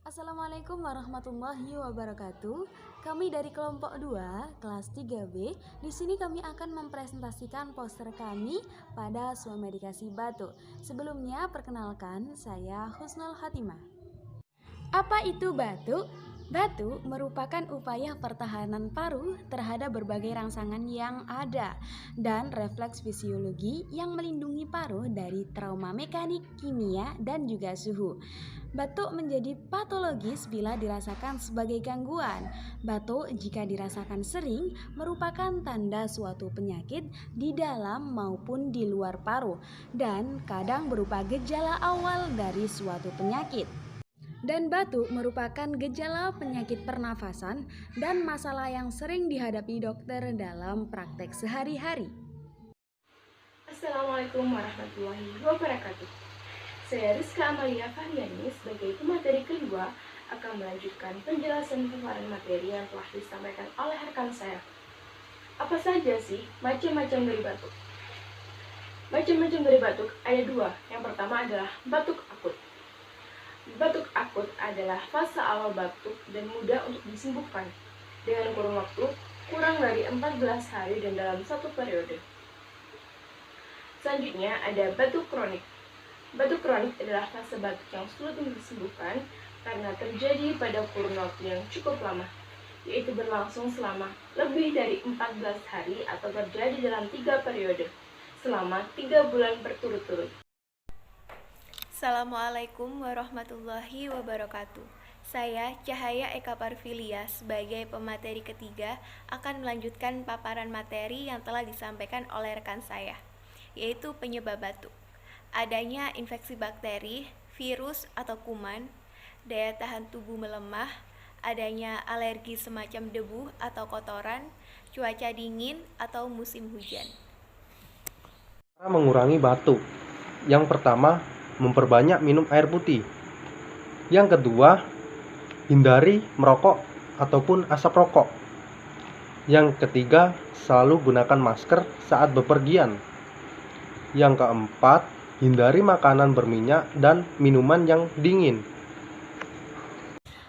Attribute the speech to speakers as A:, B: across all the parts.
A: Assalamualaikum warahmatullahi wabarakatuh. Kami dari kelompok 2, kelas 3B. Di sini kami akan mempresentasikan poster kami pada Swamedikasi Batuk. Sebelumnya, perkenalkan, saya Husnul Hatimah. Apa itu batuk? Batuk merupakan upaya pertahanan paru terhadap berbagai rangsangan yang ada dan refleks fisiologi yang melindungi paru dari trauma mekanik, kimia, dan juga suhu. Batuk menjadi patologis bila dirasakan sebagai gangguan. Batuk jika dirasakan sering merupakan tanda suatu penyakit di dalam maupun di luar paru dan kadang berupa gejala awal dari suatu penyakit. Dan batuk merupakan gejala penyakit pernafasan dan masalah yang sering dihadapi dokter dalam praktek sehari-hari.
B: Assalamualaikum warahmatullahi wabarakatuh. Saya Rizka Amalia Fahyani sebagai pemateri kedua akan melanjutkan penjelasan paparan materi yang telah disampaikan oleh rekan saya. Apa saja sih macam-macam dari batuk? Macam-macam dari batuk ada dua. Yang pertama adalah batuk akut. Batuk akut adalah fase awal batuk dan mudah untuk disembuhkan dengan kurun waktu kurang dari 14 hari dan dalam satu periode. Selanjutnya ada batuk kronik. Batuk kronik adalah fase batuk yang sulit disembuhkan karena terjadi pada kurun waktu yang cukup lama, yaitu berlangsung selama lebih dari 14 hari atau terjadi dalam 3 periode selama 3 bulan berturut-turut.
C: Assalamualaikum warahmatullahi wabarakatuh. Saya Cahaya Eka Parvilia sebagai pemateri ketiga akan melanjutkan paparan materi yang telah disampaikan oleh rekan saya, yaitu penyebab batuk. Adanya infeksi bakteri, virus atau kuman, daya tahan tubuh melemah, adanya alergi semacam debu atau kotoran, cuaca dingin atau musim hujan.
D: Cara mengurangi batuk. Yang pertama, memperbanyak minum air putih. Yang kedua, hindari merokok ataupun asap rokok. Yang ketiga, selalu gunakan masker saat bepergian. Yang keempat, hindari makanan berminyak dan minuman yang dingin.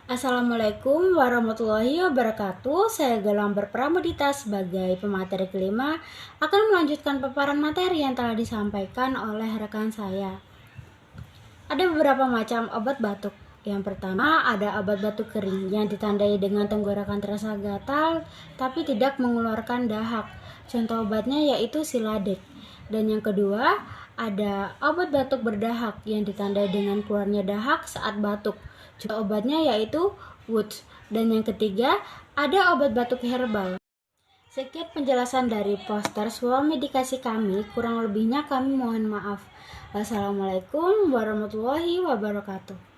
E: Assalamualaikum warahmatullahi wabarakatuh. Saya Galang Pramudita sebagai pemateri kelima akan melanjutkan paparan materi yang telah disampaikan oleh rekan saya. Ada beberapa macam obat batuk. Yang pertama ada obat batuk kering yang ditandai dengan tenggorokan terasa gatal tapi tidak mengeluarkan dahak. Contoh obatnya yaitu Siladek. Dan yang kedua ada obat batuk berdahak yang ditandai dengan keluarnya dahak saat batuk. Contoh obatnya yaitu Woods. Dan yang ketiga ada obat batuk herbal. Sekian penjelasan dari poster Swamedikasi kami, kurang lebihnya kami mohon maaf. Wassalamualaikum warahmatullahi wabarakatuh.